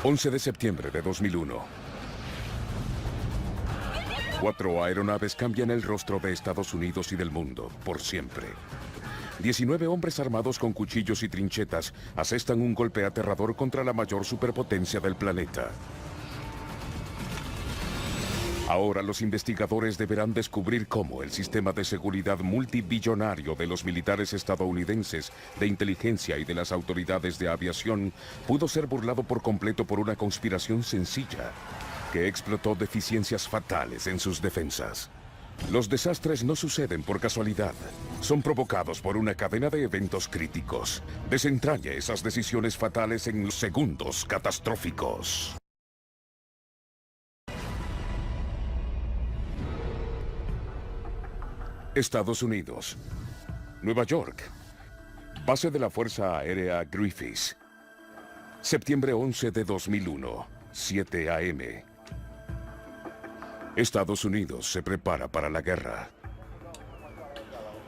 11 de septiembre de 2001. 4 aeronaves cambian el rostro de Estados Unidos y del mundo, por siempre. 19 hombres armados con cuchillos y trinchetas asestan un golpe aterrador contra la mayor superpotencia del planeta. Ahora los investigadores deberán descubrir cómo el sistema de seguridad multibillonario de los militares estadounidenses, de inteligencia y de las autoridades de aviación pudo ser burlado por completo por una conspiración sencilla que explotó deficiencias fatales en sus defensas. Los desastres no suceden por casualidad. Son provocados por una cadena de eventos críticos. Desentraña esas decisiones fatales en segundos catastróficos. Estados Unidos. Nueva York. Base de la Fuerza Aérea Griffiths. Septiembre 11 de 2001, 7 a.m. Estados Unidos se prepara para la guerra.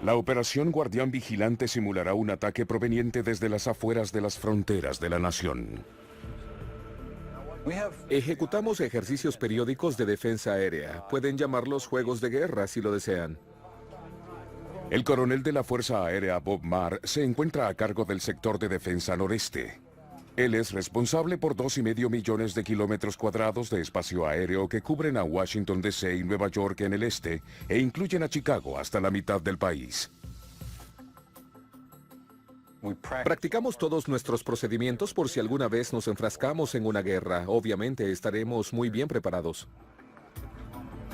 La Operación Guardián Vigilante simulará un ataque proveniente desde las afueras de las fronteras de la nación. Ejecutamos ejercicios periódicos de defensa aérea. Pueden llamarlos juegos de guerra si lo desean. El coronel de la Fuerza Aérea Bob Maher se encuentra a cargo del sector de defensa noreste. Él es responsable por 2,5 millones de kilómetros cuadrados de espacio aéreo que cubren a Washington D.C. y Nueva York en el este e incluyen a Chicago hasta la mitad del país. Practicamos todos nuestros procedimientos por si alguna vez nos enfrascamos en una guerra. Obviamente estaremos muy bien preparados.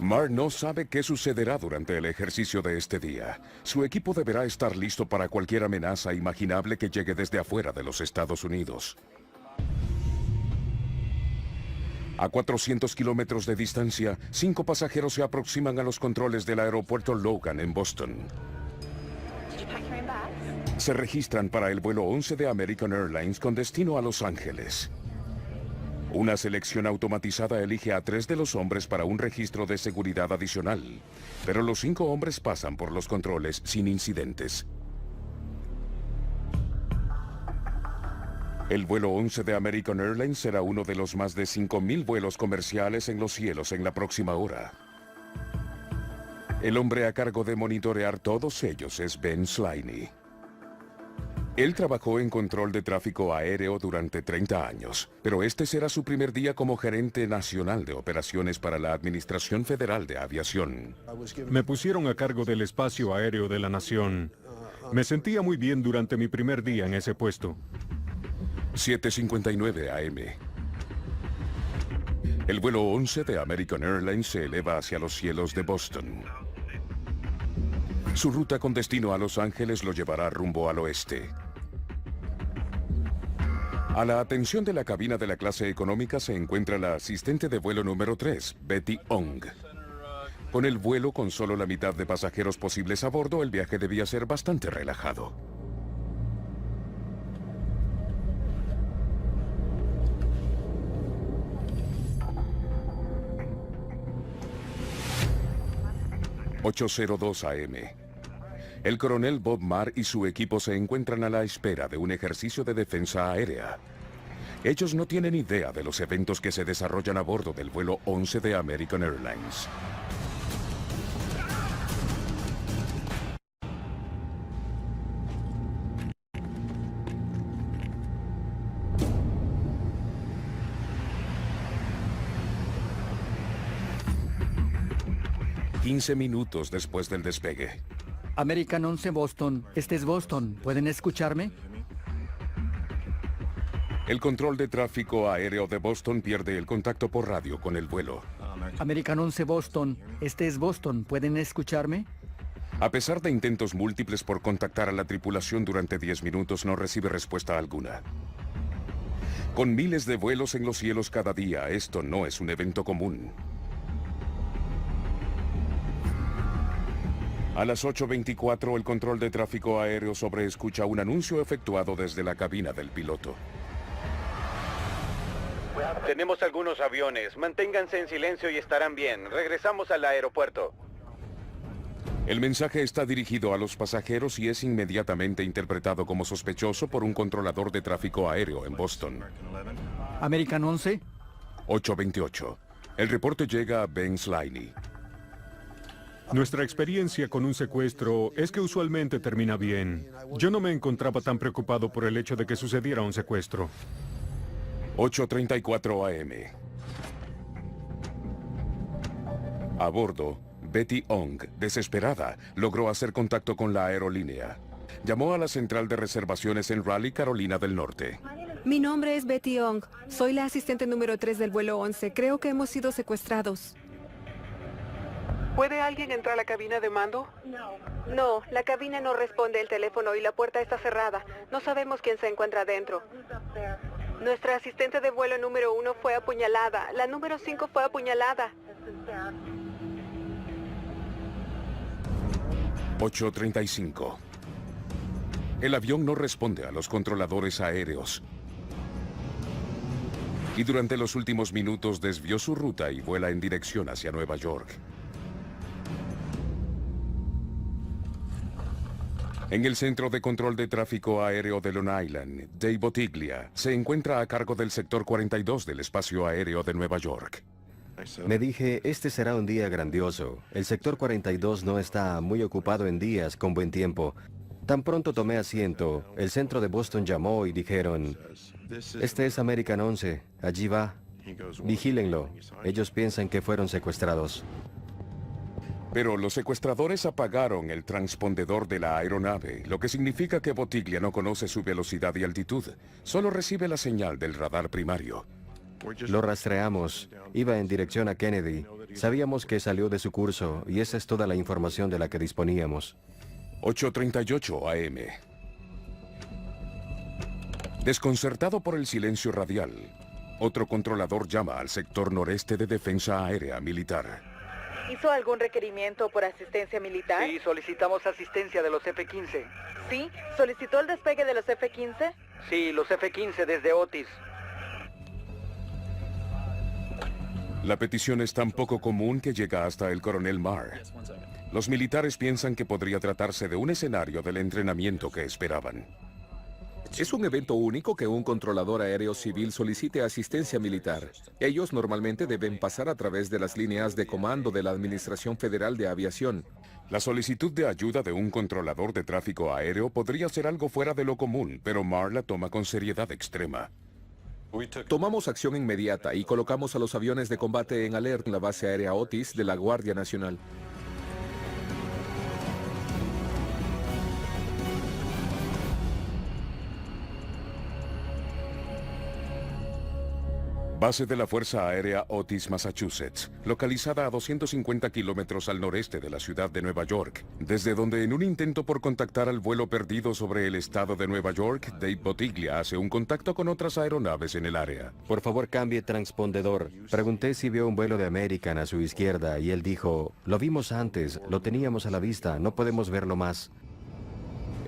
Maher no sabe qué sucederá durante el ejercicio de este día. Su equipo deberá estar listo para cualquier amenaza imaginable que llegue desde afuera de los Estados Unidos. A 400 kilómetros de distancia, 5 pasajeros se aproximan a los controles del aeropuerto Logan en Boston. Se registran para el vuelo 11 de American Airlines con destino a Los Ángeles. Una selección automatizada elige a 3 de los hombres para un registro de seguridad adicional, pero los 5 hombres pasan por los controles sin incidentes. El vuelo 11 de American Airlines será uno de los más de 5,000 vuelos comerciales en los cielos en la próxima hora. El hombre a cargo de monitorear todos ellos es Ben Sliney. Él trabajó en control de tráfico aéreo durante 30 años, pero este será su primer día como gerente nacional de operaciones para la Administración Federal de Aviación. Me pusieron a cargo del espacio aéreo de la nación. Me sentía muy bien durante mi primer día en ese puesto. 7:59 a.m. El vuelo 11 de American Airlines se eleva hacia los cielos de Boston. Su ruta con destino a Los Ángeles lo llevará rumbo al oeste. A la atención de la cabina de la clase económica se encuentra la asistente de vuelo número 3, Betty Ong. Con el vuelo con solo la mitad de pasajeros posibles a bordo, el viaje debía ser bastante relajado. ...8:02 a.m. El coronel Bob Maher y su equipo se encuentran a la espera de un ejercicio de defensa aérea. Ellos no tienen idea de los eventos que se desarrollan a bordo del vuelo 11 de American Airlines. ...15 minutos después del despegue. American 11 Boston, este es Boston. ¿Pueden escucharme? El control de tráfico aéreo de Boston pierde el contacto por radio con el vuelo. American 11 Boston, este es Boston. ¿Pueden escucharme? A pesar de intentos múltiples por contactar a la tripulación durante 10 minutos, no recibe respuesta alguna. Con miles de vuelos en los cielos cada día, esto no es un evento común. A las 8:24, el control de tráfico aéreo sobreescucha un anuncio efectuado desde la cabina del piloto. Tenemos algunos aviones. Manténganse en silencio y estarán bien. Regresamos al aeropuerto. El mensaje está dirigido a los pasajeros y es inmediatamente interpretado como sospechoso por un controlador de tráfico aéreo en Boston. American 11. 828. El reporte llega a Ben Sliney. Nuestra experiencia con un secuestro es que usualmente termina bien. Yo no me encontraba tan preocupado por el hecho de que sucediera un secuestro. 8:34 AM. A bordo, Betty Ong, desesperada, logró hacer contacto con la aerolínea. Llamó a la central de reservaciones en Raleigh, Carolina del Norte. Mi nombre es Betty Ong. Soy la asistente número 3 del vuelo 11. Creo que hemos sido secuestrados. ¿Puede alguien entrar a la cabina de mando? No, la cabina no responde el teléfono y la puerta está cerrada. No sabemos quién se encuentra dentro. Nuestra asistente de vuelo número 1 fue apuñalada. La número 5 fue apuñalada. 8:35. El avión no responde a los controladores aéreos. Y durante los últimos minutos desvió su ruta y vuela en dirección hacia Nueva York. En el Centro de Control de Tráfico Aéreo de Long Island, Dave Bottiglia se encuentra a cargo del sector 42 del espacio aéreo de Nueva York. Me dije, este será un día grandioso. El sector 42 no está muy ocupado en días con buen tiempo. Tan pronto tomé asiento, el centro de Boston llamó y dijeron, este es American 11, allí va. Vigílenlo. Ellos piensan que fueron secuestrados. Pero los secuestradores apagaron el transpondedor de la aeronave, lo que significa que Bottiglia no conoce su velocidad y altitud. Solo recibe la señal del radar primario. Lo rastreamos. Iba en dirección a Kennedy. Sabíamos que salió de su curso y esa es toda la información de la que disponíamos. 8:38 AM. Desconcertado por el silencio radial, otro controlador llama al sector noreste de defensa aérea militar. ¿Hizo algún requerimiento por asistencia militar? Sí, solicitamos asistencia de los F-15. ¿Sí? ¿Solicitó el despegue de los F-15? Sí, los F-15 desde Otis. La petición es tan poco común que llega hasta el coronel Marr. Los militares piensan que podría tratarse de un escenario del entrenamiento que esperaban. Es un evento único que un controlador aéreo civil solicite asistencia militar. Ellos normalmente deben pasar a través de las líneas de comando de la Administración Federal de Aviación. La solicitud de ayuda de un controlador de tráfico aéreo podría ser algo fuera de lo común, pero Marr la toma con seriedad extrema. Tomamos acción inmediata y colocamos a los aviones de combate en alerta en la base aérea Otis de la Guardia Nacional. Base de la Fuerza Aérea Otis, Massachusetts, localizada a 250 kilómetros al noreste de la ciudad de Nueva York, desde donde en un intento por contactar al vuelo perdido sobre el estado de Nueva York, Dave Bottiglia hace un contacto con otras aeronaves en el área. Por favor, cambie transpondedor. Pregunté si vio un vuelo de American a su izquierda y él dijo, lo vimos antes, lo teníamos a la vista, no podemos verlo más.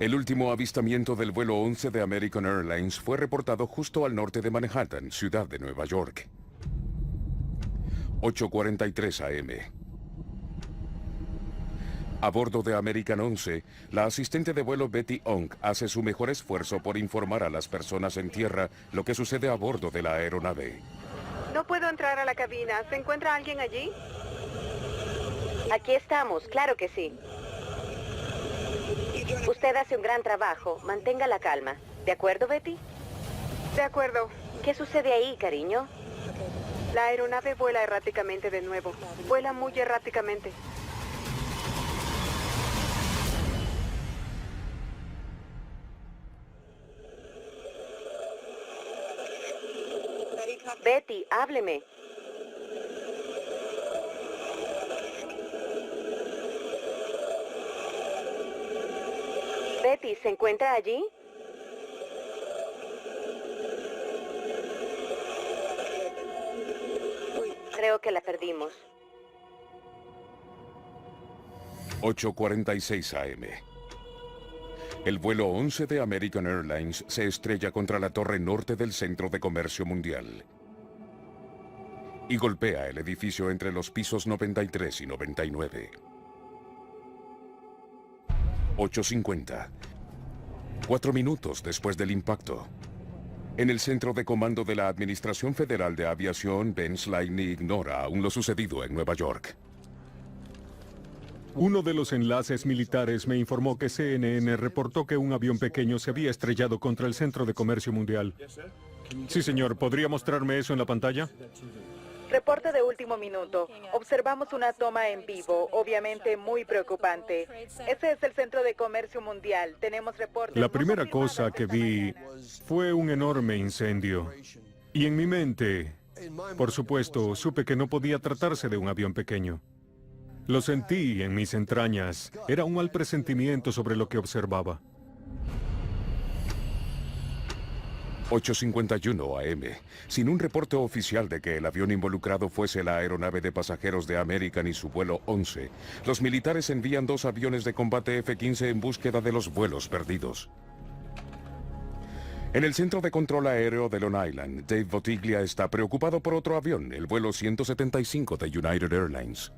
El último avistamiento del vuelo 11 de American Airlines fue reportado justo al norte de Manhattan, ciudad de Nueva York. 8:43 AM. A bordo de American 11, la asistente de vuelo Betty Ong hace su mejor esfuerzo por informar a las personas en tierra lo que sucede a bordo de la aeronave. No puedo entrar a la cabina. ¿Se encuentra alguien allí? Aquí estamos, claro que sí. Usted hace un gran trabajo. Mantenga la calma. ¿De acuerdo, Betty? De acuerdo. ¿Qué sucede ahí, cariño? La aeronave vuela erráticamente de nuevo. Vuela muy erráticamente. Betty, hábleme. Betty, ¿se encuentra allí? Creo que la perdimos. 8:46 AM. El vuelo 11 de American Airlines se estrella contra la torre norte del Centro de Comercio Mundial y golpea el edificio entre los pisos 93 y 99. 8:50. 4 minutos después del impacto. En el centro de comando de la Administración Federal de Aviación, Ben Slaney ignora aún lo sucedido en Nueva York. Uno de los enlaces militares me informó que CNN reportó que un avión pequeño se había estrellado contra el Centro de Comercio Mundial. Sí, señor. ¿Podría mostrarme eso en la pantalla? Reporte de último minuto. Observamos una toma en vivo, obviamente muy preocupante. Ese es el Centro de Comercio Mundial. Tenemos reportes. La primera cosa que vi fue un enorme incendio. Y en mi mente, por supuesto, supe que no podía tratarse de un avión pequeño. Lo sentí en mis entrañas. Era un mal presentimiento sobre lo que observaba. 8:51 AM. Sin un reporte oficial de que el avión involucrado fuese la aeronave de pasajeros de American y su vuelo 11, los militares envían 2 aviones de combate F-15 en búsqueda de los vuelos perdidos. En el Centro de Control Aéreo de Long Island, Dave Bottiglia está preocupado por otro avión, el vuelo 175 de United Airlines.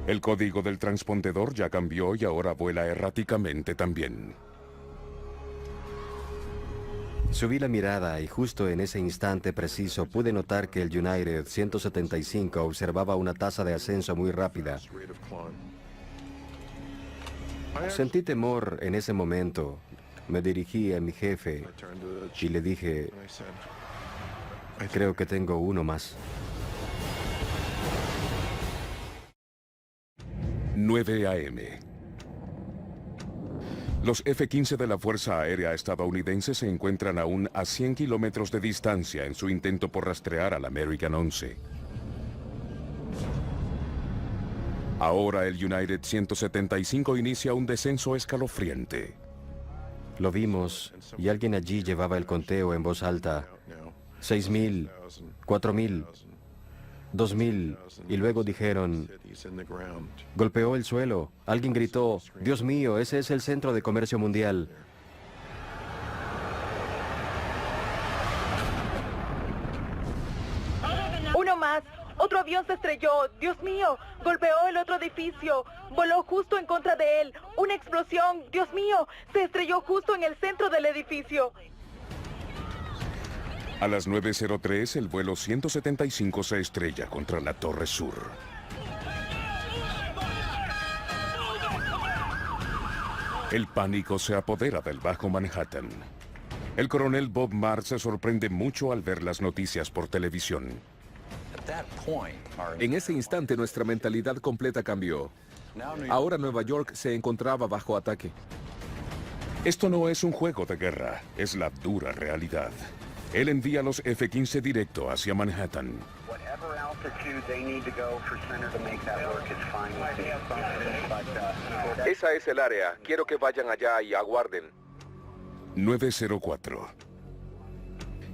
El código del transpondedor ya cambió y ahora vuela erráticamente también. Subí la mirada y justo en ese instante preciso pude notar que el United 175 observaba una tasa de ascenso muy rápida. Sentí temor en ese momento. Me dirigí a mi jefe y le dije, creo que tengo uno más. 9 AM. Los F-15 de la Fuerza Aérea estadounidense se encuentran aún a 100 kilómetros de distancia en su intento por rastrear al American 11. Ahora el United 175 inicia un descenso escalofriante. Lo vimos y alguien allí llevaba el conteo en voz alta. 6,000, 4,000, 2,000, y luego dijeron, golpeó el suelo. Alguien gritó, Dios mío, ese es el Centro de Comercio Mundial. Uno más. Otro avión se estrelló. Dios mío, golpeó el otro edificio. Voló justo en contra de él. Una explosión. Dios mío, se estrelló justo en el centro del edificio. A las 9:03, el vuelo 175 se estrella contra la Torre Sur. El pánico se apodera del Bajo Manhattan. El coronel Bob Marr se sorprende mucho al ver las noticias por televisión. En ese instante nuestra mentalidad completa cambió. Ahora Nueva York se encontraba bajo ataque. Esto no es un juego de guerra, es la dura realidad. Él envía los F-15 directo hacia Manhattan. Esa es el área. Quiero que vayan allá y aguarden. 9:04.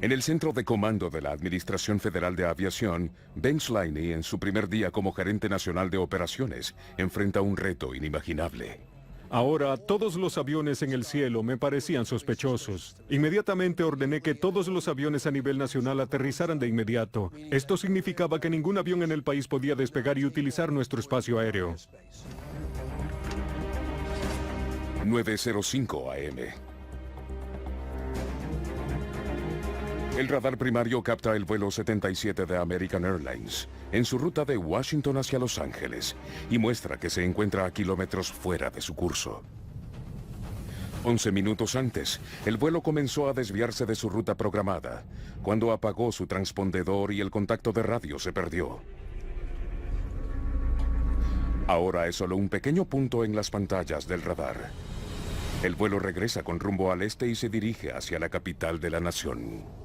En el centro de comando de la Administración Federal de Aviación, Ben Slaney, en su primer día como gerente nacional de operaciones, enfrenta un reto inimaginable. Ahora, todos los aviones en el cielo me parecían sospechosos. Inmediatamente ordené que todos los aviones a nivel nacional aterrizaran de inmediato. Esto significaba que ningún avión en el país podía despegar y utilizar nuestro espacio aéreo. 9:05 AM. El radar primario capta el vuelo 77 de American Airlines en su ruta de Washington hacia Los Ángeles y muestra que se encuentra a kilómetros fuera de su curso. 11 minutos antes, el vuelo comenzó a desviarse de su ruta programada, cuando apagó su transpondedor y el contacto de radio se perdió. Ahora es solo un pequeño punto en las pantallas del radar. El vuelo regresa con rumbo al este y se dirige hacia la capital de la nación.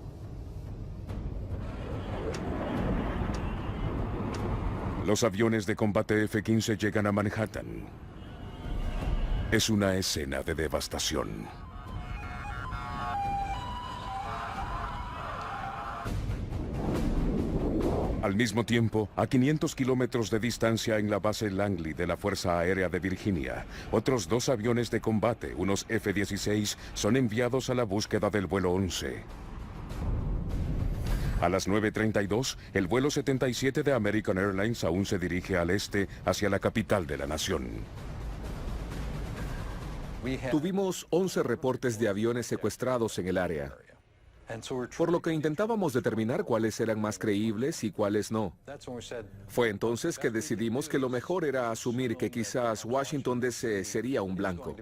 Los aviones de combate F-15 llegan a Manhattan. Es una escena de devastación. Al mismo tiempo, a 500 kilómetros de distancia en la base Langley de la Fuerza Aérea de Virginia, otros 2 aviones de combate, unos F-16, son enviados a la búsqueda del vuelo 11. A las 9:32, el vuelo 77 de American Airlines aún se dirige al este hacia la capital de la nación. Tuvimos 11 reportes de aviones secuestrados en el área, por lo que intentábamos determinar cuáles eran más creíbles y cuáles no. Fue entonces que decidimos que lo mejor era asumir que quizás Washington D.C. sería un blanco.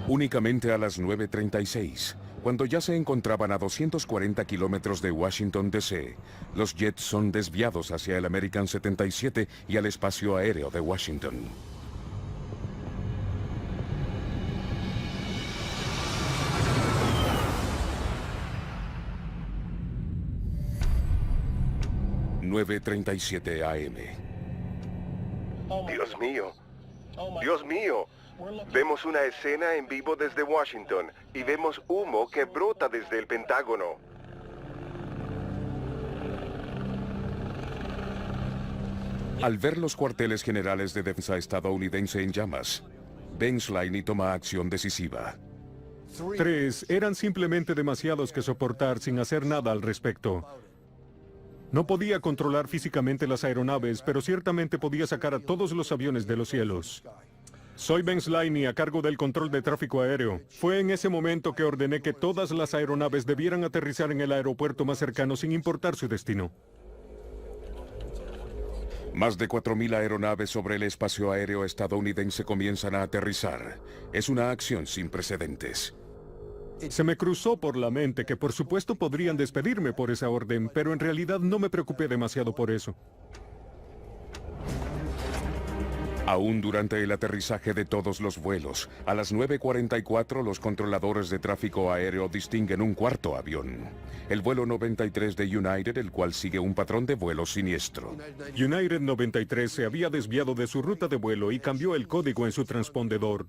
Únicamente a las 9:36, cuando ya se encontraban a 240 kilómetros de Washington, D.C., los jets son desviados hacia el American 77 y al espacio aéreo de Washington. ...9:37 AM. Dios mío. Dios mío. Vemos una escena en vivo desde Washington y vemos humo que brota desde el Pentágono. Al ver los cuarteles generales de defensa estadounidense en llamas, Ben Sliney toma acción decisiva. 3 eran simplemente demasiados que soportar sin hacer nada al respecto. No podía controlar físicamente las aeronaves, pero ciertamente podía sacar a todos los aviones de los cielos. Soy Ben Sliney, a cargo del control de tráfico aéreo. Fue en ese momento que ordené que todas las aeronaves debieran aterrizar en el aeropuerto más cercano sin importar su destino. Más de 4.000 aeronaves sobre el espacio aéreo estadounidense comienzan a aterrizar. Es una acción sin precedentes. Se me cruzó por la mente que por supuesto podrían despedirme por esa orden, pero en realidad no me preocupé demasiado por eso. Aún durante el aterrizaje de todos los vuelos, a las 9:44 los controladores de tráfico aéreo distinguen un cuarto avión. El vuelo 93 de United, el cual sigue un patrón de vuelo siniestro. United 93 se había desviado de su ruta de vuelo y cambió el código en su transpondedor.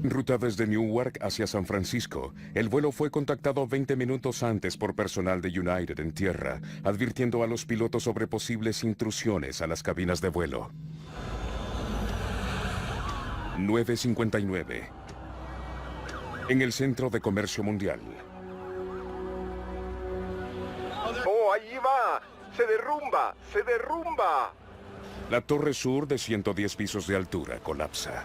Ruta desde Newark hacia San Francisco, el vuelo fue contactado 20 minutos antes por personal de United en tierra, advirtiendo a los pilotos sobre posibles intrusiones a las cabinas de vuelo. 9:59. En el Centro de Comercio Mundial. ¡Oh, allí va! ¡Se derrumba! ¡Se derrumba! La torre sur de 110 pisos de altura colapsa.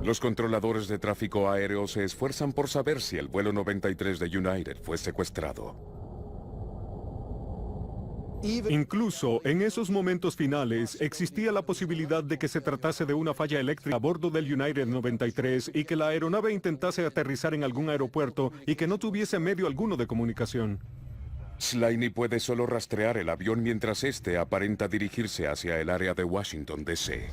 Los controladores de tráfico aéreo se esfuerzan por saber si el vuelo 93 de United fue secuestrado. Incluso en esos momentos finales existía la posibilidad de que se tratase de una falla eléctrica a bordo del United 93 y que la aeronave intentase aterrizar en algún aeropuerto y que no tuviese medio alguno de comunicación. Sliney puede solo rastrear el avión mientras este aparenta dirigirse hacia el área de Washington, D.C.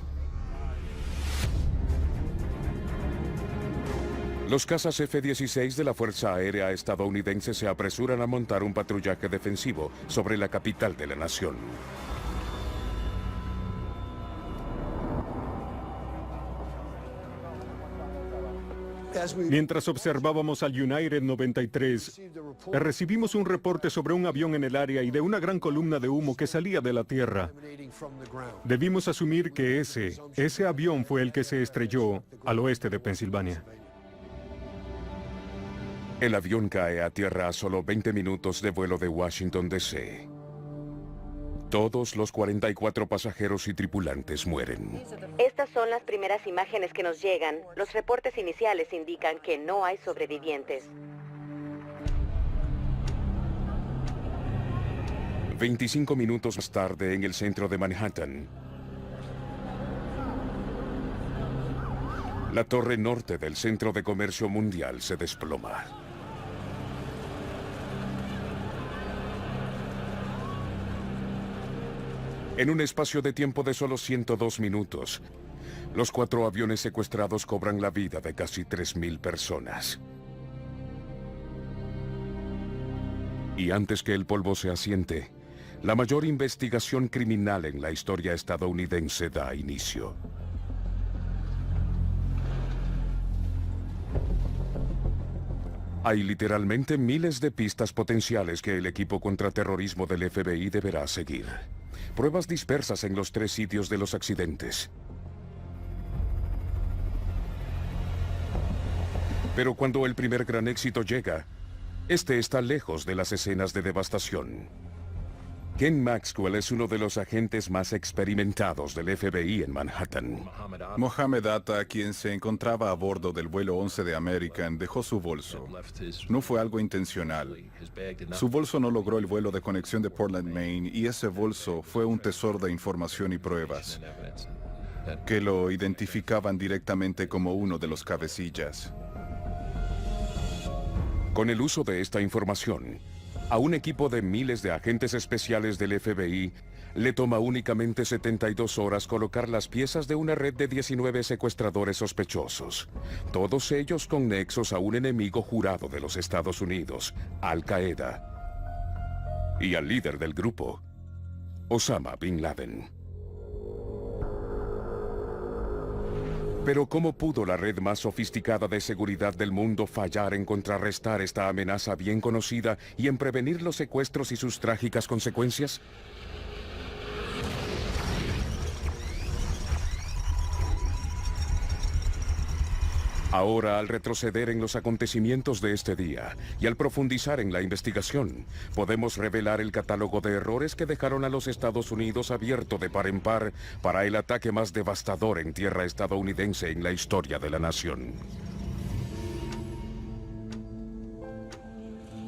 Los cazas F-16 de la Fuerza Aérea estadounidense se apresuran a montar un patrullaje defensivo sobre la capital de la nación. Mientras observábamos al United 93, recibimos un reporte sobre un avión en el área y de una gran columna de humo que salía de la tierra. Debimos asumir que ese avión fue el que se estrelló al oeste de Pensilvania. El avión cae a tierra a solo 20 minutos de vuelo de Washington, D.C. Todos los 44 pasajeros y tripulantes mueren. Estas son las primeras imágenes que nos llegan. Los reportes iniciales indican que no hay sobrevivientes. 25 minutos más tarde, en el centro de Manhattan, la torre norte del Centro de Comercio Mundial se desploma. En un espacio de tiempo de solo 102 minutos, los 4 aviones secuestrados cobran la vida de casi 3.000 personas. Y antes que el polvo se asiente, la mayor investigación criminal en la historia estadounidense da inicio. Hay literalmente miles de pistas potenciales que el equipo contraterrorismo del FBI deberá seguir. Pruebas dispersas en los 3 sitios de los accidentes. Pero cuando el primer gran éxito llega, este está lejos de las escenas de devastación. Ken Maxwell es uno de los agentes más experimentados del FBI en Manhattan. Mohamed Atta, quien se encontraba a bordo del vuelo 11 de American, dejó su bolso. No fue algo intencional. Su bolso no logró el vuelo de conexión de Portland, Maine, y ese bolso fue un tesoro de información y pruebas que lo identificaban directamente como uno de los cabecillas. Con el uso de esta información, a un equipo de miles de agentes especiales del FBI le toma únicamente 72 horas colocar las piezas de una red de 19 secuestradores sospechosos, todos ellos con nexos a un enemigo jurado de los Estados Unidos, Al Qaeda, y al líder del grupo, Osama Bin Laden. Pero ¿cómo pudo la red más sofisticada de seguridad del mundo fallar en contrarrestar esta amenaza bien conocida y en prevenir los secuestros y sus trágicas consecuencias? Ahora, al retroceder en los acontecimientos de este día y al profundizar en la investigación, podemos revelar el catálogo de errores que dejaron a los Estados Unidos abierto de par en par para el ataque más devastador en tierra estadounidense en la historia de la nación.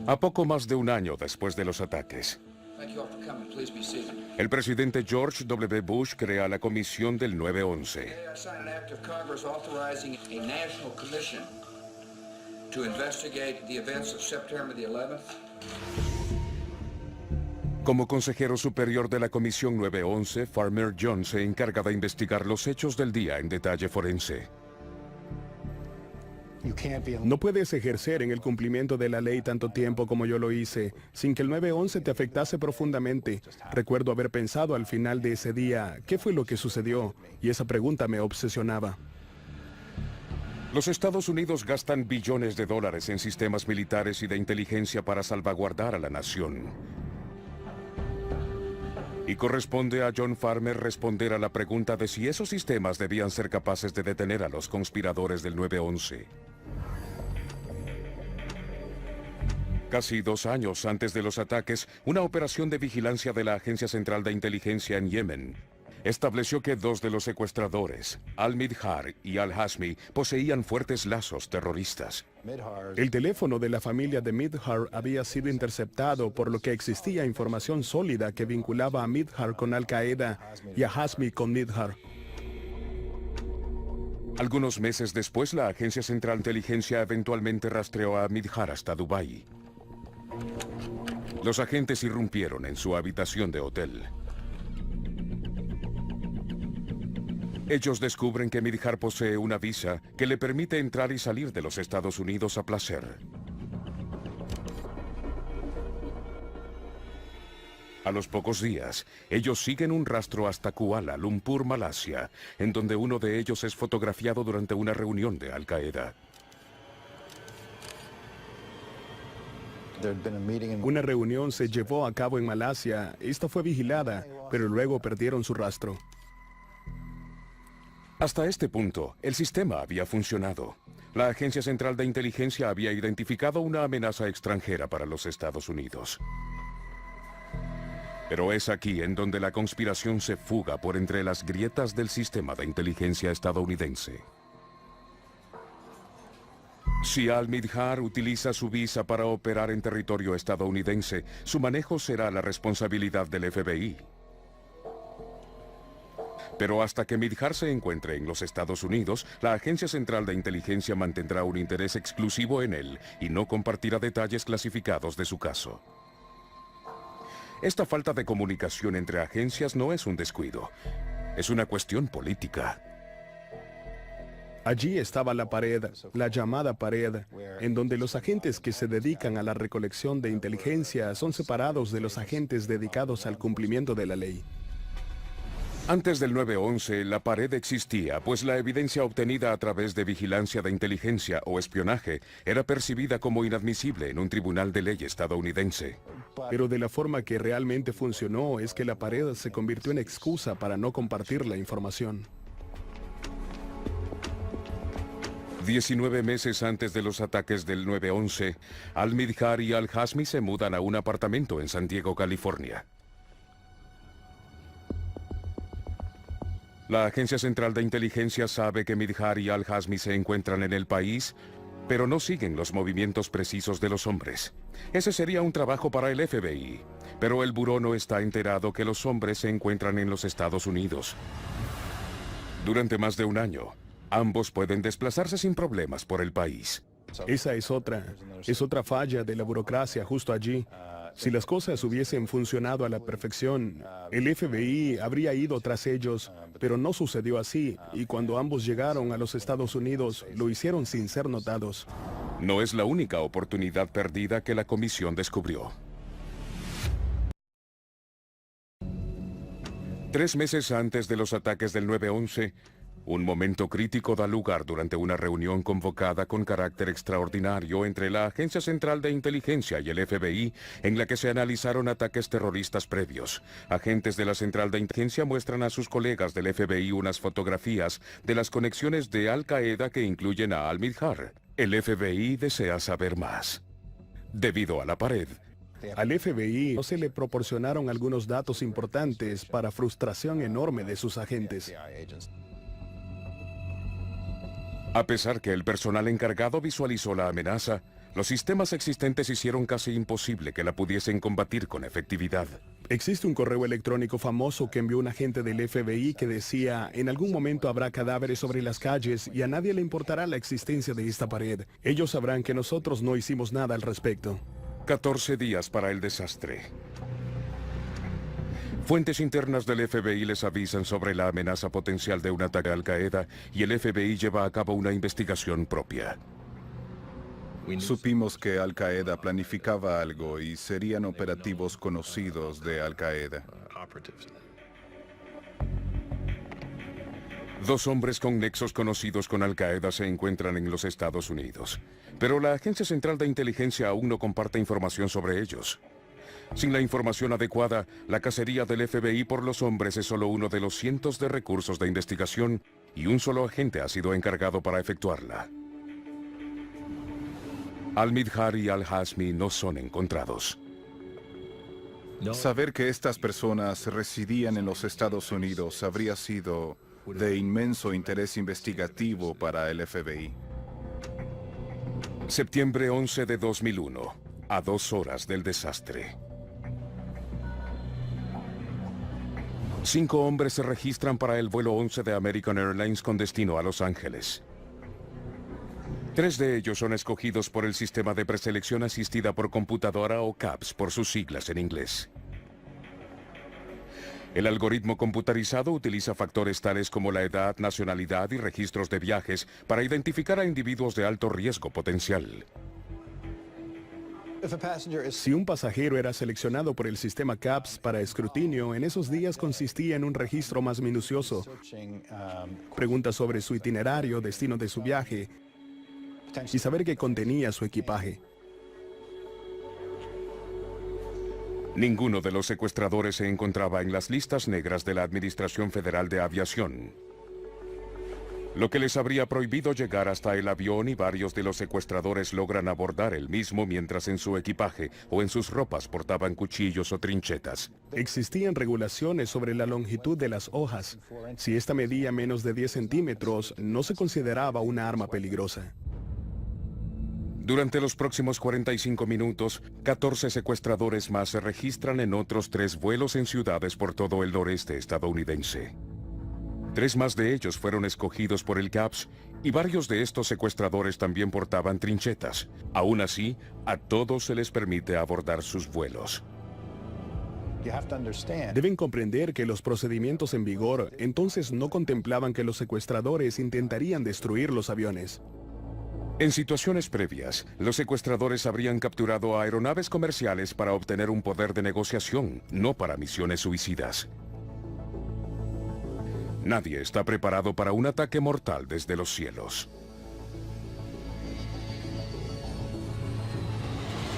A poco más de un año después de los ataques, el presidente George W. Bush crea la Comisión del 9/11. Como consejero superior de la Comisión 9/11, Farmer John se encarga de investigar los hechos del día en detalle forense. No puedes ejercer en el cumplimiento de la ley tanto tiempo como yo lo hice, sin que el 9/11 te afectase profundamente. Recuerdo haber pensado al final de ese día, ¿qué fue lo que sucedió? Y esa pregunta me obsesionaba. Los Estados Unidos gastan billones de dólares en sistemas militares y de inteligencia para salvaguardar a la nación. Y corresponde a John Farmer responder a la pregunta de si esos sistemas debían ser capaces de detener a los conspiradores del 9/11. Casi 2 años antes de los ataques, una operación de vigilancia de la Agencia Central de Inteligencia en Yemen estableció que 2 de los secuestradores, Al-Midhar y Al-Hazmi, poseían fuertes lazos terroristas. El teléfono de la familia de Midhar había sido interceptado, por lo que existía información sólida que vinculaba a Midhar con Al-Qaeda y a Hazmi con Midhar. Algunos meses después, la Agencia Central de Inteligencia eventualmente rastreó a Midhar hasta Dubái. Los agentes irrumpieron en su habitación de hotel. Ellos descubren que Midhar posee una visa que le permite entrar y salir de los Estados Unidos a placer. A los pocos días, ellos siguen un rastro hasta Kuala Lumpur, Malasia, en donde uno de ellos es fotografiado durante una reunión de Al Qaeda. Una reunión se llevó a cabo en Malasia. Esta fue vigilada, pero luego perdieron su rastro. Hasta este punto, el sistema había funcionado. La Agencia Central de Inteligencia había identificado una amenaza extranjera para los Estados Unidos. Pero es aquí en donde la conspiración se fuga por entre las grietas del sistema de inteligencia estadounidense. Si Al-Midhar utiliza su visa para operar en territorio estadounidense, su manejo será la responsabilidad del FBI. Pero hasta que Midhar se encuentre en los Estados Unidos, la Agencia Central de Inteligencia mantendrá un interés exclusivo en él y no compartirá detalles clasificados de su caso. Esta falta de comunicación entre agencias no es un descuido, es una cuestión política. Allí estaba la pared, la llamada pared, en donde los agentes que se dedican a la recolección de inteligencia son separados de los agentes dedicados al cumplimiento de la ley. Antes del 9/11, la pared existía, pues la evidencia obtenida a través de vigilancia de inteligencia o espionaje era percibida como inadmisible en un tribunal de ley estadounidense. Pero de la forma que realmente funcionó es que la pared se convirtió en excusa para no compartir la información. 19 meses antes de los ataques del 9/11, Al-Midhar y Al-Hazmi se mudan a un apartamento en San Diego, California. La Agencia Central de Inteligencia sabe que Midhar y Al-Hazmi se encuentran en el país, pero no siguen los movimientos precisos de los hombres. Ese sería un trabajo para el FBI, pero el buró no está enterado que los hombres se encuentran en los Estados Unidos. Durante más de un año, ambos pueden desplazarse sin problemas por el país. Esa es otra falla de la burocracia justo allí. Si las cosas hubiesen funcionado a la perfección, el FBI habría ido tras ellos, pero no sucedió así, y cuando ambos llegaron a los Estados Unidos, lo hicieron sin ser notados. No es la única oportunidad perdida que la comisión descubrió. 3 meses antes de los ataques del 9/11, un momento crítico da lugar durante una reunión convocada con carácter extraordinario entre la Agencia Central de Inteligencia y el FBI, en la que se analizaron ataques terroristas previos. Agentes de la Central de Inteligencia muestran a sus colegas del FBI unas fotografías de las conexiones de Al-Qaeda que incluyen a Al-Midhar. El FBI desea saber más. Debido a la pared, al FBI no se le proporcionaron algunos datos importantes para frustración enorme de sus agentes. A pesar que el personal encargado visualizó la amenaza, los sistemas existentes hicieron casi imposible que la pudiesen combatir con efectividad. Existe un correo electrónico famoso que envió un agente del FBI que decía: en algún momento habrá cadáveres sobre las calles y a nadie le importará la existencia de esta pared. Ellos sabrán que nosotros no hicimos nada al respecto. 14 días para el desastre. Fuentes internas del FBI les avisan sobre la amenaza potencial de un ataque a Al-Qaeda y el FBI lleva a cabo una investigación propia. Supimos que Al-Qaeda planificaba algo y serían operativos conocidos de Al-Qaeda. 2 hombres con nexos conocidos con Al-Qaeda se encuentran en los Estados Unidos, pero la Agencia Central de Inteligencia aún no comparte información sobre ellos. Sin la información adecuada, la cacería del FBI por los hombres es solo uno de los cientos de recursos de investigación y un solo agente ha sido encargado para efectuarla. Al-Midhar y Al-Hazmi no son encontrados. Saber que estas personas residían en los Estados Unidos habría sido de inmenso interés investigativo para el FBI. Septiembre 11 de 2001, a 2 horas del desastre. 5 hombres se registran para el vuelo 11 de American Airlines con destino a Los Ángeles. 3 de ellos son escogidos por el sistema de preselección asistida por computadora o CAPS por sus siglas en inglés. El algoritmo computarizado utiliza factores tales como la edad, nacionalidad y registros de viajes para identificar a individuos de alto riesgo potencial. Si un pasajero era seleccionado por el sistema CAPS para escrutinio, en esos días consistía en un registro más minucioso. Preguntas sobre su itinerario, destino de su viaje y saber qué contenía su equipaje. Ninguno de los secuestradores se encontraba en las listas negras de la Administración Federal de Aviación, lo que les habría prohibido llegar hasta el avión, y varios de los secuestradores logran abordar el mismo mientras en su equipaje o en sus ropas portaban cuchillos o trinchetas. Existían regulaciones sobre la longitud de las hojas. Si esta medía menos de 10 centímetros, no se consideraba una arma peligrosa. Durante los próximos 45 minutos, 14 secuestradores más se registran en otros 3 vuelos en ciudades por todo el noreste estadounidense. 3 más de ellos fueron escogidos por el CAPS y varios de estos secuestradores también portaban trinchetas. Aún así, a todos se les permite abordar sus vuelos. Deben comprender que los procedimientos en vigor entonces no contemplaban que los secuestradores intentarían destruir los aviones. En situaciones previas, los secuestradores habrían capturado a aeronaves comerciales para obtener un poder de negociación, no para misiones suicidas. Nadie está preparado para un ataque mortal desde los cielos.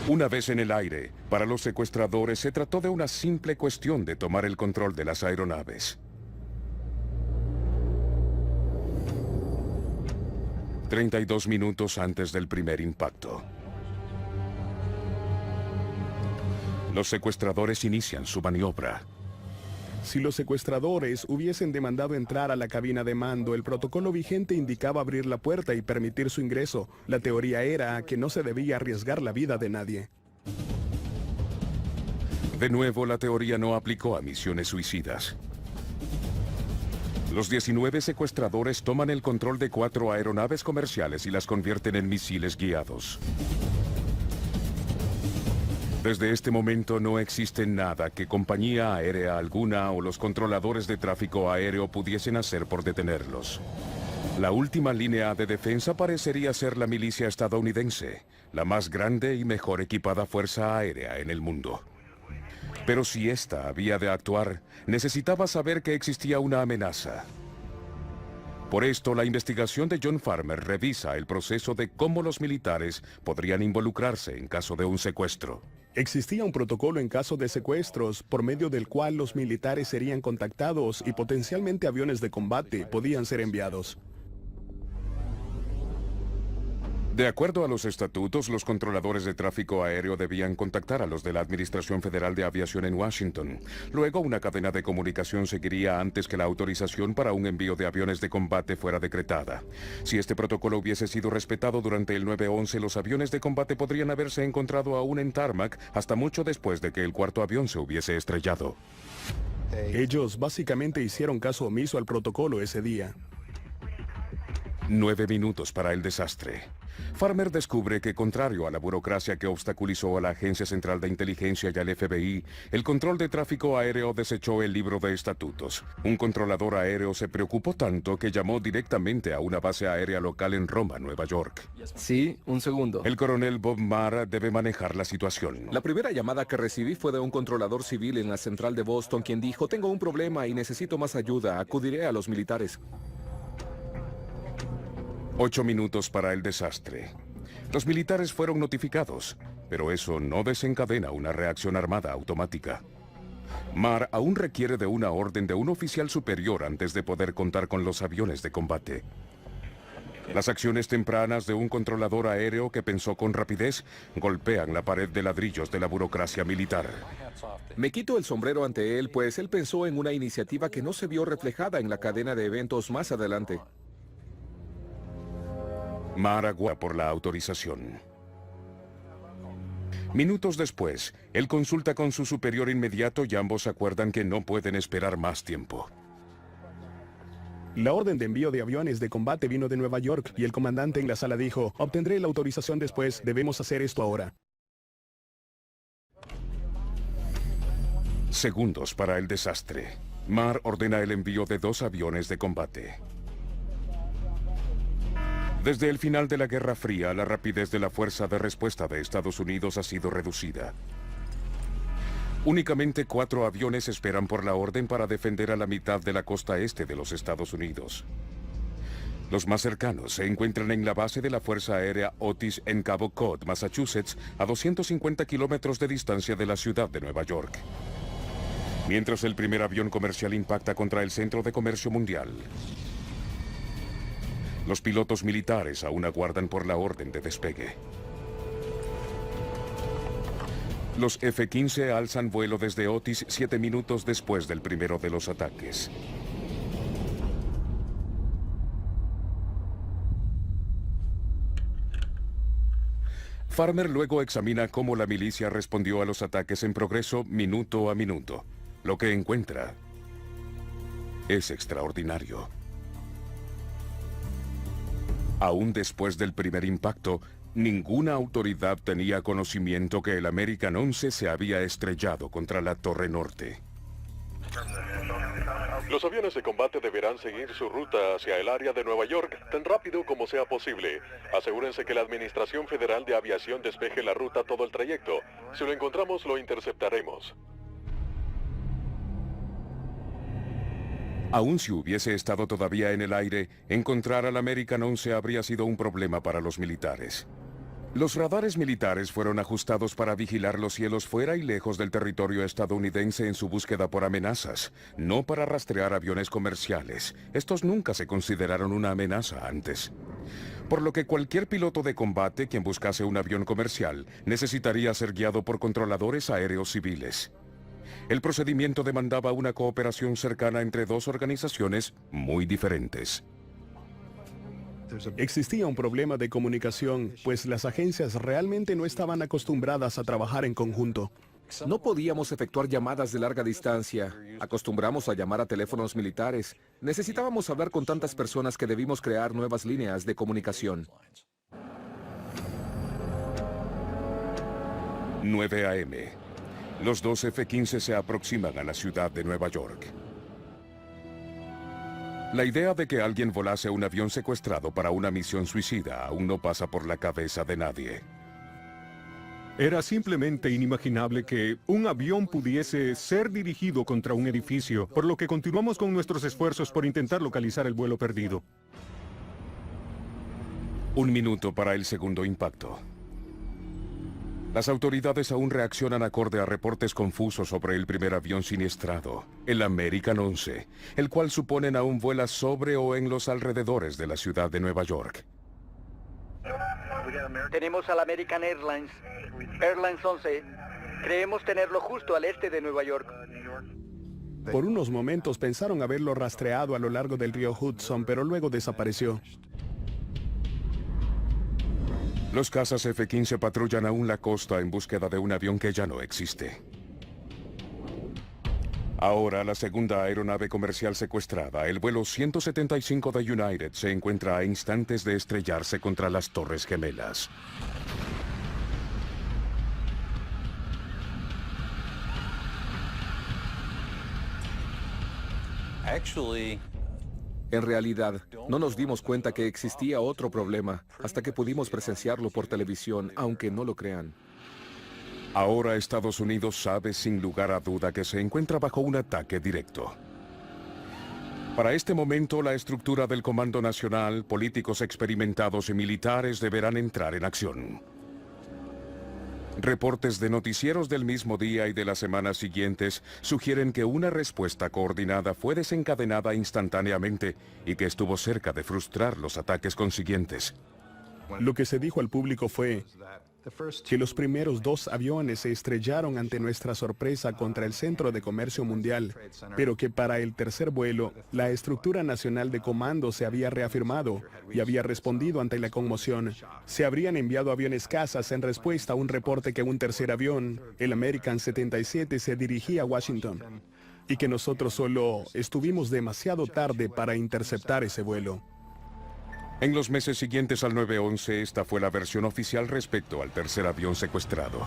Una vez en el aire, para los secuestradores se trató de una simple cuestión de tomar el control de las aeronaves. 32 minutos antes del primer impacto. Los secuestradores inician su maniobra. Si los secuestradores hubiesen demandado entrar a la cabina de mando, el protocolo vigente indicaba abrir la puerta y permitir su ingreso. La teoría era que no se debía arriesgar la vida de nadie. De nuevo, la teoría no aplicó a misiones suicidas. Los 19 secuestradores toman el control de 4 aeronaves comerciales y las convierten en misiles guiados. Desde este momento no existe nada que compañía aérea alguna o los controladores de tráfico aéreo pudiesen hacer por detenerlos. La última línea de defensa parecería ser la milicia estadounidense, la más grande y mejor equipada fuerza aérea en el mundo. Pero si ésta había de actuar, necesitaba saber que existía una amenaza. Por esto, la investigación de John Farmer revisa el proceso de cómo los militares podrían involucrarse en caso de un secuestro. Existía un protocolo en caso de secuestros, por medio del cual los militares serían contactados y potencialmente aviones de combate podían ser enviados. De acuerdo a los estatutos, los controladores de tráfico aéreo debían contactar a los de la Administración Federal de Aviación en Washington. Luego, una cadena de comunicación seguiría antes que la autorización para un envío de aviones de combate fuera decretada. Si este protocolo hubiese sido respetado durante el 9/11, los aviones de combate podrían haberse encontrado aún en tarmac hasta mucho después de que el cuarto avión se hubiese estrellado. Ellos básicamente hicieron caso omiso al protocolo ese día. 9 minutos para el desastre. Farmer descubre que, contrario a la burocracia que obstaculizó a la Agencia Central de Inteligencia y al FBI, el control de tráfico aéreo desechó el libro de estatutos. Un controlador aéreo se preocupó tanto que llamó directamente a una base aérea local en Roma, Nueva York. Sí, un segundo. El coronel Bob Marr debe manejar la situación. La primera llamada que recibí fue de un controlador civil en la central de Boston, quien dijo: tengo un problema y necesito más ayuda, acudiré a los militares. 8 minutos para el desastre. Los militares fueron notificados, pero eso no desencadena una reacción armada automática. Marr aún requiere de una orden de un oficial superior antes de poder contar con los aviones de combate. Las acciones tempranas de un controlador aéreo que pensó con rapidez golpean la pared de ladrillos de la burocracia militar. Me quito el sombrero ante él, pues él pensó en una iniciativa que no se vio reflejada en la cadena de eventos más adelante. Marr aguarda por la autorización. Minutos después, él consulta con su superior inmediato y ambos acuerdan que no pueden esperar más tiempo. La orden de envío de aviones de combate vino de Nueva York y el comandante en la sala dijo: obtendré la autorización después, debemos hacer esto ahora. Segundos para el desastre. Marr ordena el envío de 2 aviones de combate. Desde el final de la Guerra Fría, la rapidez de la fuerza de respuesta de Estados Unidos ha sido reducida. Únicamente 4 aviones esperan por la orden para defender a la mitad de la costa este de los Estados Unidos. Los más cercanos se encuentran en la base de la Fuerza Aérea Otis en Cabo Cod, Massachusetts, a 250 kilómetros de distancia de la ciudad de Nueva York. Mientras el primer avión comercial impacta contra el Centro de Comercio Mundial, los pilotos militares aún aguardan por la orden de despegue. Los F-15 alzan vuelo desde Otis 7 minutos después del primero de los ataques. Farmer luego examina cómo la milicia respondió a los ataques en progreso minuto a minuto. Lo que encuentra es extraordinario. Aún después del primer impacto, ninguna autoridad tenía conocimiento que el American 11 se había estrellado contra la Torre Norte. Los aviones de combate deberán seguir su ruta hacia el área de Nueva York tan rápido como sea posible. Asegúrense que la Administración Federal de Aviación despeje la ruta todo el trayecto. Si lo encontramos, lo interceptaremos. Aun si hubiese estado todavía en el aire, encontrar al American 11 habría sido un problema para los militares. Los radares militares fueron ajustados para vigilar los cielos fuera y lejos del territorio estadounidense en su búsqueda por amenazas, no para rastrear aviones comerciales. Estos nunca se consideraron una amenaza antes. Por lo que cualquier piloto de combate quien buscase un avión comercial necesitaría ser guiado por controladores aéreos civiles. El procedimiento demandaba una cooperación cercana entre dos organizaciones muy diferentes. Existía un problema de comunicación, pues las agencias realmente no estaban acostumbradas a trabajar en conjunto. No podíamos efectuar llamadas de larga distancia. Acostumbramos a llamar a teléfonos militares. Necesitábamos hablar con tantas personas que debimos crear nuevas líneas de comunicación. 9 a.m. Los dos F-15 se aproximan a la ciudad de Nueva York. La idea de que alguien volase un avión secuestrado para una misión suicida aún no pasa por la cabeza de nadie. Era simplemente inimaginable que un avión pudiese ser dirigido contra un edificio, por lo que continuamos con nuestros esfuerzos por intentar localizar el vuelo perdido. 1 minuto para el segundo impacto. Las autoridades aún reaccionan acorde a reportes confusos sobre el primer avión siniestrado, el American 11, el cual suponen aún vuela sobre o en los alrededores de la ciudad de Nueva York. Tenemos al American Airlines 11. Creemos tenerlo justo al este de Nueva York. Por unos momentos pensaron haberlo rastreado a lo largo del río Hudson, pero luego desapareció. Los cazas F-15 patrullan aún la costa en búsqueda de un avión que ya no existe. Ahora, la segunda aeronave comercial secuestrada, el vuelo 175 de United, se encuentra a instantes de estrellarse contra las Torres Gemelas. En realidad, no nos dimos cuenta que existía otro problema hasta que pudimos presenciarlo por televisión, aunque no lo crean. Ahora Estados Unidos sabe sin lugar a duda que se encuentra bajo un ataque directo. Para este momento, la estructura del Comando Nacional, políticos experimentados y militares deberán entrar en acción. Reportes de noticieros del mismo día y de las semanas siguientes sugieren que una respuesta coordinada fue desencadenada instantáneamente y que estuvo cerca de frustrar los ataques consiguientes. Lo que se dijo al público fue que los primeros 2 aviones se estrellaron ante nuestra sorpresa contra el Centro de Comercio Mundial, pero que para el tercer vuelo, la estructura nacional de comando se había reafirmado y había respondido ante la conmoción. Se habrían enviado aviones cazas en respuesta a un reporte que un tercer avión, el American 77, se dirigía a Washington, y que nosotros solo estuvimos demasiado tarde para interceptar ese vuelo. En los meses siguientes al 9/11, esta fue la versión oficial respecto al tercer avión secuestrado.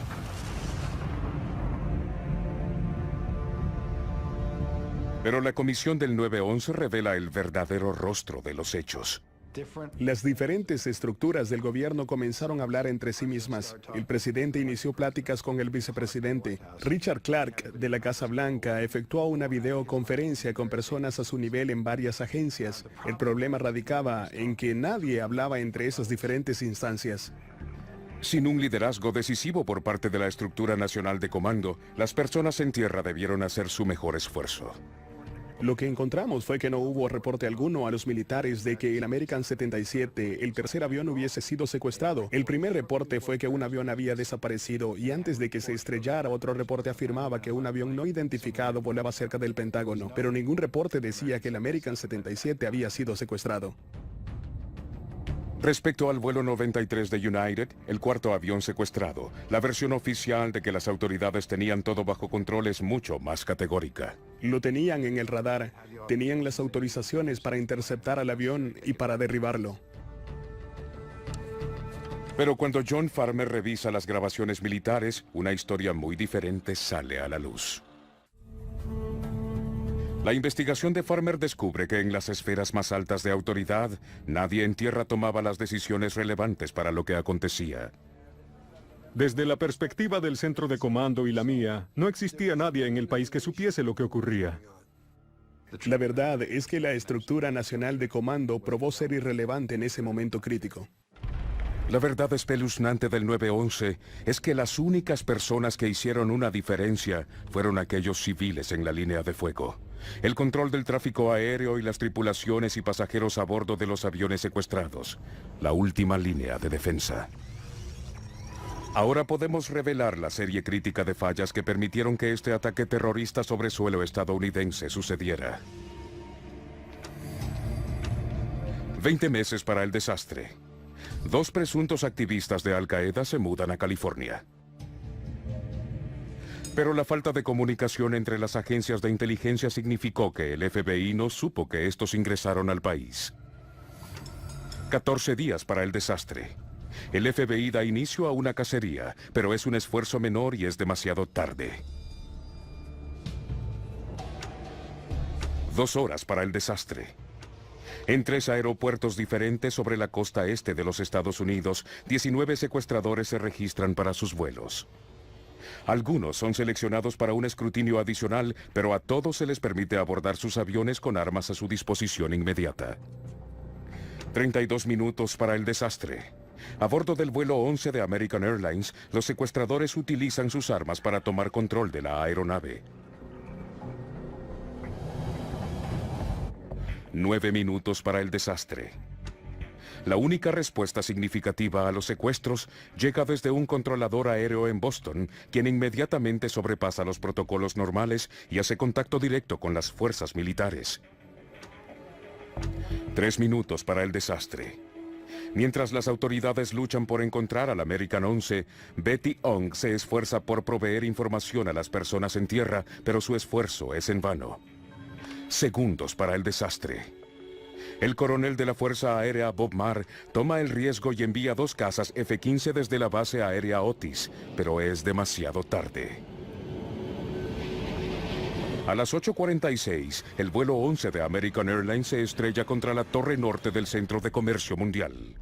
Pero la comisión del 9/11 revela el verdadero rostro de los hechos. Las diferentes estructuras del gobierno comenzaron a hablar entre sí mismas. El presidente inició pláticas con el vicepresidente. Richard Clark, de la Casa Blanca, efectuó una videoconferencia con personas a su nivel en varias agencias. El problema radicaba en que nadie hablaba entre esas diferentes instancias. Sin un liderazgo decisivo por parte de la estructura nacional de comando, las personas en tierra debieron hacer su mejor esfuerzo. Lo que encontramos fue que no hubo reporte alguno a los militares de que el American 77, el tercer avión, hubiese sido secuestrado. El primer reporte fue que un avión había desaparecido y antes de que se estrellara, otro reporte afirmaba que un avión no identificado volaba cerca del Pentágono, pero ningún reporte decía que el American 77 había sido secuestrado. Respecto al vuelo 93 de United, el cuarto avión secuestrado, la versión oficial de que las autoridades tenían todo bajo control es mucho más categórica. Lo tenían en el radar, tenían las autorizaciones para interceptar al avión y para derribarlo. Pero cuando John Farmer revisa las grabaciones militares, una historia muy diferente sale a la luz. La investigación de Farmer descubre que en las esferas más altas de autoridad, nadie en tierra tomaba las decisiones relevantes para lo que acontecía. Desde la perspectiva del centro de comando y la mía, no existía nadie en el país que supiese lo que ocurría. La verdad es que la estructura nacional de comando probó ser irrelevante en ese momento crítico. La verdad espeluznante del 911 es que las únicas personas que hicieron una diferencia fueron aquellos civiles en la línea de fuego. El control del tráfico aéreo y las tripulaciones y pasajeros a bordo de los aviones secuestrados. La última línea de defensa. Ahora podemos revelar la serie crítica de fallas que permitieron que este ataque terrorista sobre suelo estadounidense sucediera. 20 meses para el desastre. 2 presuntos activistas de Al Qaeda se mudan a California. Pero la falta de comunicación entre las agencias de inteligencia significó que el FBI no supo que estos ingresaron al país. 14 días para el desastre. El FBI da inicio a una cacería, pero es un esfuerzo menor y es demasiado tarde. 2 horas para el desastre. En 3 aeropuertos diferentes sobre la costa este de los Estados Unidos, 19 secuestradores se registran para sus vuelos. Algunos son seleccionados para un escrutinio adicional, pero a todos se les permite abordar sus aviones con armas a su disposición inmediata. 32 minutos para el desastre. A bordo del vuelo 11 de American Airlines, los secuestradores utilizan sus armas para tomar control de la aeronave. 9 minutos para el desastre. La única respuesta significativa a los secuestros llega desde un controlador aéreo en Boston, quien inmediatamente sobrepasa los protocolos normales y hace contacto directo con las fuerzas militares. 3 minutos para el desastre. Mientras las autoridades luchan por encontrar al American 11, Betty Ong se esfuerza por proveer información a las personas en tierra, pero su esfuerzo es en vano. Segundos para el desastre. El coronel de la Fuerza Aérea Bob Marr toma el riesgo y envía 2 cazas F-15 desde la base aérea Otis, pero es demasiado tarde. A las 8:46, el vuelo 11 de American Airlines se estrella contra la torre norte del Centro de Comercio Mundial.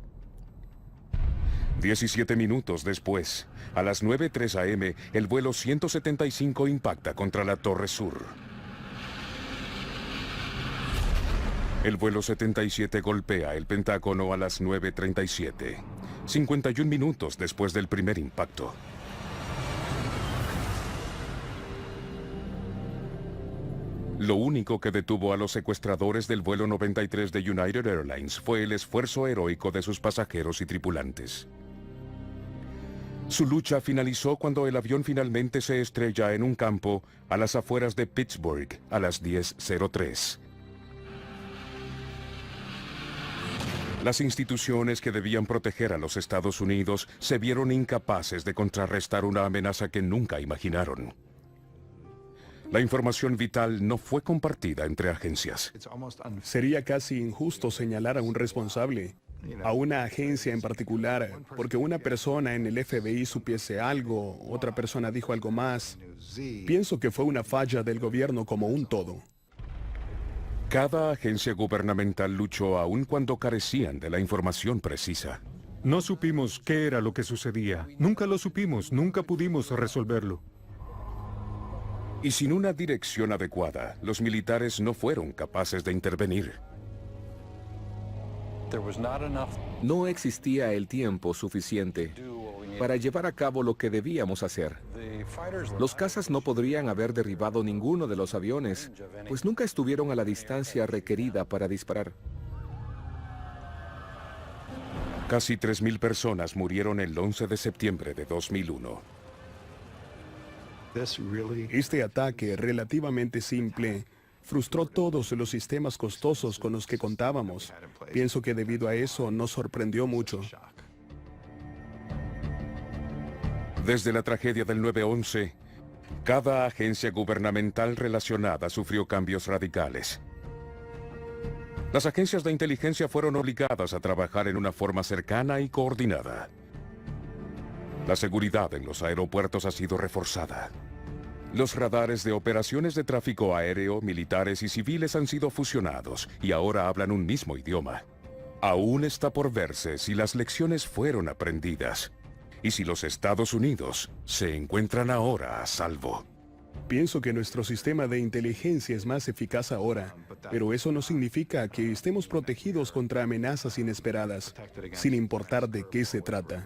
17 minutos después, a las 9:03 am, el vuelo 175 impacta contra la torre sur. El vuelo 77 golpea el Pentágono a las 9:37, 51 minutos después del primer impacto. Lo único que detuvo a los secuestradores del vuelo 93 de United Airlines fue el esfuerzo heroico de sus pasajeros y tripulantes. Su lucha finalizó cuando el avión finalmente se estrella en un campo a las afueras de Pittsburgh a las 10:03. Las instituciones que debían proteger a los Estados Unidos se vieron incapaces de contrarrestar una amenaza que nunca imaginaron. La información vital no fue compartida entre agencias. Sería casi injusto señalar a un responsable, a una agencia en particular, porque una persona en el FBI supiese algo, otra persona dijo algo más. Pienso que fue una falla del gobierno como un todo. Cada agencia gubernamental luchó aun cuando carecían de la información precisa. No supimos qué era lo que sucedía. Nunca lo supimos, nunca pudimos resolverlo. Y sin una dirección adecuada, los militares no fueron capaces de intervenir. No existía el tiempo suficiente para llevar a cabo lo que debíamos hacer. Los cazas no podrían haber derribado ninguno de los aviones, pues nunca estuvieron a la distancia requerida para disparar. Casi 3.000 personas murieron el 11 de septiembre de 2001. Este ataque relativamente simple frustró todos los sistemas costosos con los que contábamos. Pienso que debido a eso nos sorprendió mucho. Desde la tragedia del 9/11, cada agencia gubernamental relacionada sufrió cambios radicales. Las agencias de inteligencia fueron obligadas a trabajar en una forma cercana y coordinada. La seguridad en los aeropuertos ha sido reforzada. Los radares de operaciones de tráfico aéreo, militares y civiles han sido fusionados y ahora hablan un mismo idioma. Aún está por verse si las lecciones fueron aprendidas y si los Estados Unidos se encuentran ahora a salvo. Pienso que nuestro sistema de inteligencia es más eficaz ahora, pero eso no significa que estemos protegidos contra amenazas inesperadas, sin importar de qué se trata.